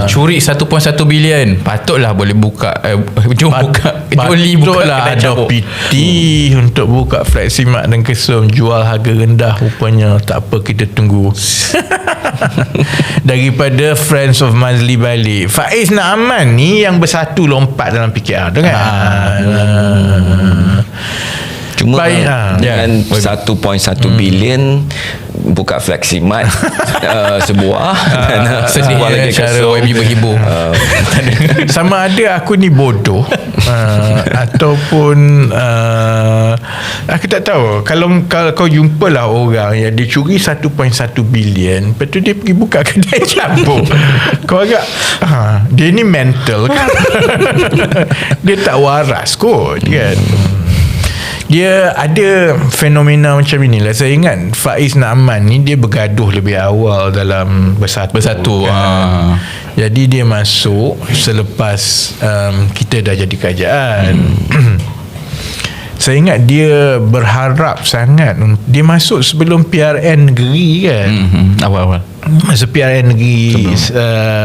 Curi 1.1 bilion. Patutlah boleh buka jom buka Joli buka Patutlah ada PT untuk buka Fleximat dan Kesum, jual harga rendah rupanya. Tak apa, kita tunggu. Daripada Friends of Mazli balik, Faiz Naaman ni yang bersatu lompat dalam PKR tu kan. Cuma dengan 1.1 bilion buka Fleximat sebuah dan sedih lagi cara YB berhibur. Sama ada aku ni bodoh ataupun aku tak tahu. Kalau kau jumpalah orang yang dia curi 1.1 bilion, lepas tu dia pergi buka kedai cabut, kau agak dia ni mental kan. Dia tak waras kot kan. Dia ada fenomena macam inilah. Saya ingat Faiz Naaman ni dia bergaduh lebih awal dalam Bersatu kan. Jadi dia masuk selepas kita dah jadi kerajaan. Saya ingat dia berharap sangat. Dia masuk sebelum PRN negeri kan. Awal-awal masa PRN negeri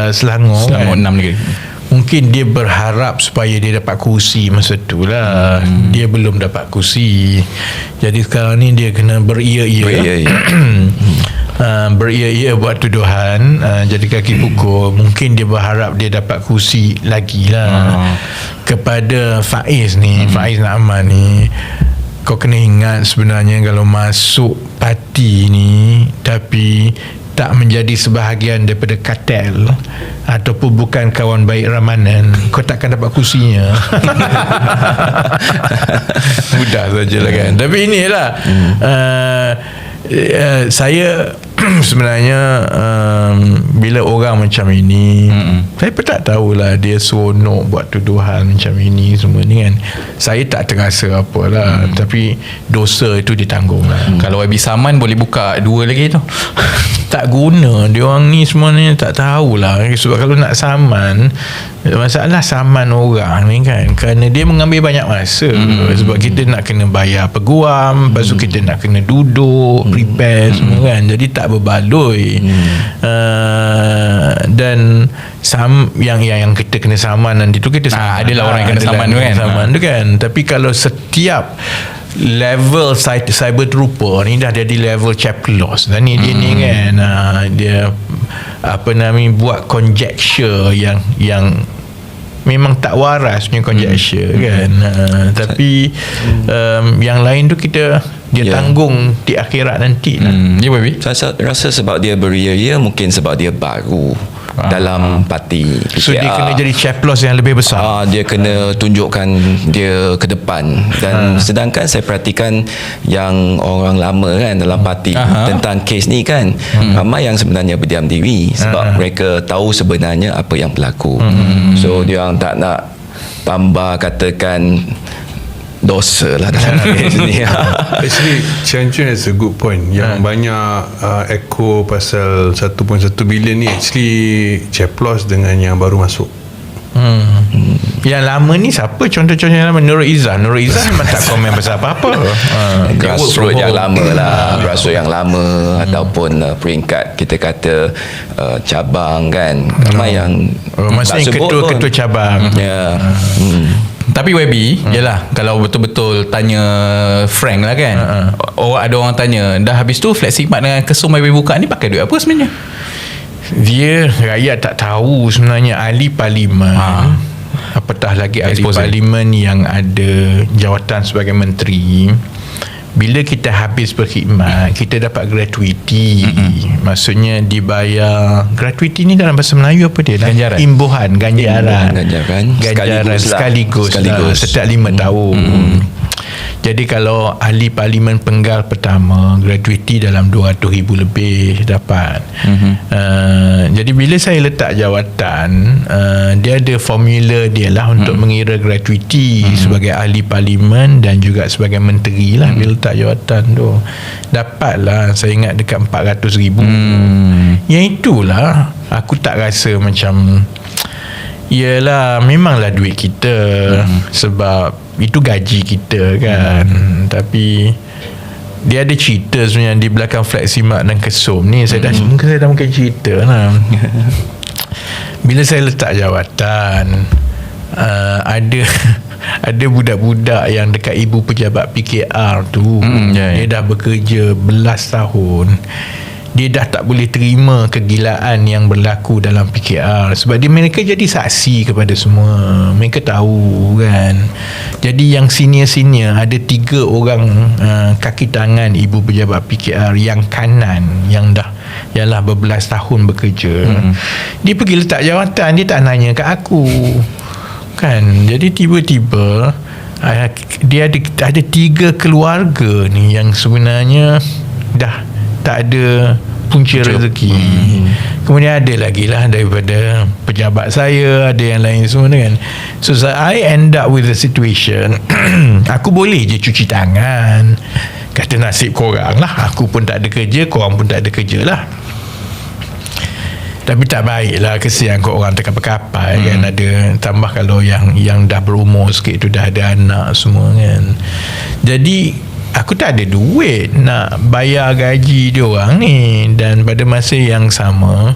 Selangor kan? 6 negeri. Mungkin dia berharap supaya dia dapat kursi masa tu lah. Dia belum dapat kursi. Jadi sekarang ni dia kena beria-ia. Beria-ia buat tuduhan, jadi kaki pukul. Mungkin dia berharap dia dapat kursi lagi lah. Kepada Faiz ni, Faiz Naaman ni, kau kena ingat sebenarnya kalau masuk parti ni tapi tak menjadi sebahagian daripada kartel ataupun bukan kawan baik Ramanan, kau takkan dapat kursinya. Mudah sajalah kan. Tapi inilah saya sebenarnya bila orang macam ini, saya pun tak tahulah dia seronok buat tuduhan macam ini semua ni kan. Saya tak terasa apalah, tapi dosa itu ditanggung lah. Kalau YB Saman boleh buka 2 lagi tu. Tak guna. Dia orang ni semuanya tak tahulah. Sebab kalau nak saman, masalah saman orang ni kan, kerana dia mengambil banyak masa. Sebab kita nak kena bayar peguam, lepas tu kita nak kena duduk prepare semua kan. Jadi tak berbaloi. Dan yang kita kena saman nanti tu kita adalah orang yang kena saman tu kan. Saman tu kan. Tapi kalau setiap level cyber trooper ni dah jadi level caplos dan ni dia ni kan, dia apa namanya buat conjecture yang memang tak waras punya conjecture kan. Tapi yang lain tu dia tanggung di akhirat nanti lah. Ya baby. Saya rasa sebab dia beria-ia, mungkin sebab dia baru dalam parti PKR. So dia kena jadi caplos yang lebih besar. Dia kena tunjukkan dia ke depan. Dan sedangkan saya perhatikan yang orang lama kan dalam parti tentang kes ni kan, ramai yang sebenarnya berdiam diri sebab mereka tahu sebenarnya apa yang berlaku. So dia orang tak nak tambah katakan dosa lah dalam kes ni. Actually Chan has a good point. Yang banyak echo pasal 1.1 bilion ni actually Ceplos dengan yang baru masuk. Yang lama ni siapa? Contoh-contoh yang lama, Nurul Izzah memang tak komen pasal apa-apa. Grassroots yang lama lah, grassroots yang lama ataupun peringkat kita kata cabang kan, ramai yang maksudnya ketua-ketua cabang. Tapi YB, yalah, kalau betul-betul tanya frank lah kan, ada orang tanya, dah habis tu Fleximat dengan Kesum YB buka ni pakai duit apa sebenarnya? Dia rakyat tak tahu sebenarnya. Ahli parlimen, apatah lagi ahli parlimen yang ada jawatan sebagai menteri, bila kita habis berkhidmat kita dapat gratuiti. Maksudnya dibayar gratuiti ni dalam bahasa Melayu apa dia? Ganjaran. Imbuhan, ganjaran sekaligus setiap 5 tahun. Jadi kalau ahli parlimen penggal pertama, gratuiti dalam 200,000 lebih dapat. Jadi bila saya letak jawatan, dia ada formula dia lah untuk mengira gratuiti sebagai ahli parlimen dan juga sebagai menteri lah. Bila letak jawatan tu, dapatlah saya ingat dekat 400,000. Yang itulah aku tak rasa macam, yelah memanglah duit kita, sebab itu gaji kita kan. Tapi dia ada cerita sebenarnya di belakang Fleximat dan Kesum ni. Saya dah mungkin cerita lah. Bila saya letak jawatan, ada budak-budak yang dekat ibu pejabat PKR tu, dia dah bekerja belas tahun. Dia dah tak boleh terima kegilaan yang berlaku dalam PKR sebab mereka jadi saksi kepada semua. Mereka tahu kan. Jadi yang senior-senior ada 3 orang kaki tangan ibu pejabat PKR yang kanan yang dah ialah berbelas tahun bekerja. Dia pergi letak jawatan, dia tak nanya kat aku kan. Jadi tiba-tiba dia ada 3 keluarga ni yang sebenarnya dah tak ada punca rezeki. Kemudian ada lagi lah daripada pejabat saya, ada yang lain semua kan. So I end up with a situation aku boleh je cuci tangan, kata nasib korang lah, aku pun tak ada kerja, korang pun tak ada kerja lah. Tapi tak baik lah, kesian kau orang terkapai-kapai kan. Ada tambah kalau yang dah berumur sikit tu dah ada anak semua kan. Jadi aku tak ada duit nak bayar gaji dia orang ni, dan pada masa yang sama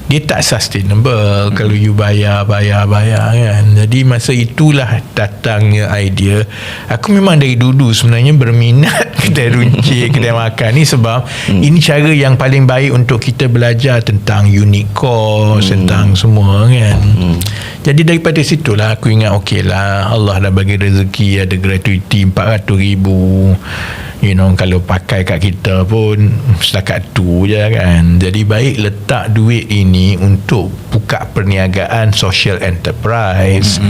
dia tak sustainable kalau you bayar kan. Jadi masa itulah datangnya idea. Aku memang dari dulu sebenarnya berminat kedai runcit, kedai makan ni sebab ini cara yang paling baik untuk kita belajar tentang unit cost, tentang semua kan. Jadi daripada situlah aku ingat okey lah, Allah dah bagi rezeki, ada gratuity 400,000. Kalau pakai kat kita pun setakat tu je kan. Jadi baik letak duit ini untuk buka perniagaan social enterprise.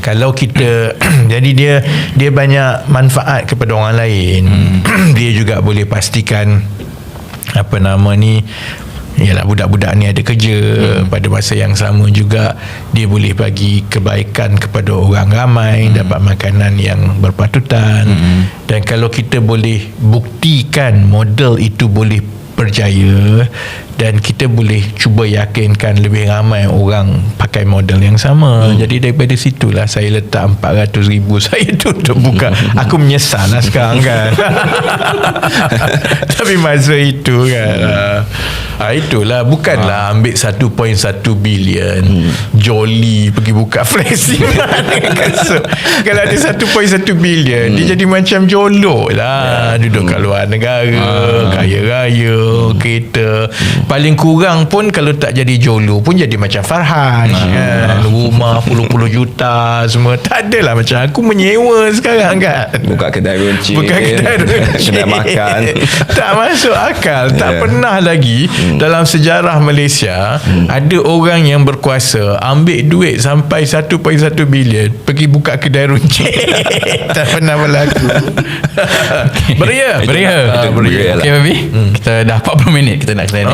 Kalau kita jadi dia banyak manfaat kepada orang lain. Dia juga boleh pastikan ialah budak-budak ni ada kerja. Pada masa yang sama juga dia boleh bagi kebaikan kepada orang ramai, dapat makanan yang berpatutan. Dan kalau kita boleh buktikan model itu boleh berjaya, dan kita boleh cuba yakinkan lebih ramai orang pakai model yang sama. Jadi daripada situlah saya letak 400,000 saya tu untuk buka. Aku menyesal lah sekarang kan. Tapi masa itu kan itulah, bukanlah ambil 1.1 bilion jolly pergi buka Fleximat dengan Kesum. Kalau ada 1.1 bilion dia jadi macam jolok lah, duduk kat luar negara, kaya raya, kereta. Paling kurang pun kalau tak jadi jolo pun jadi macam Farhan kan, rumah puluh-puluh juta semua. Tak adalah macam aku menyewa sekarang kan, buka kedai runcit, kedai makan. Tak masuk akal. Tak pernah lagi dalam sejarah Malaysia ada orang yang berkuasa ambil duit sampai 1.1 bilion pergi buka kedai runcit. Tak pernah berlaku. Beria. Okay baby, kita dah 40 minit kita nak kena ni.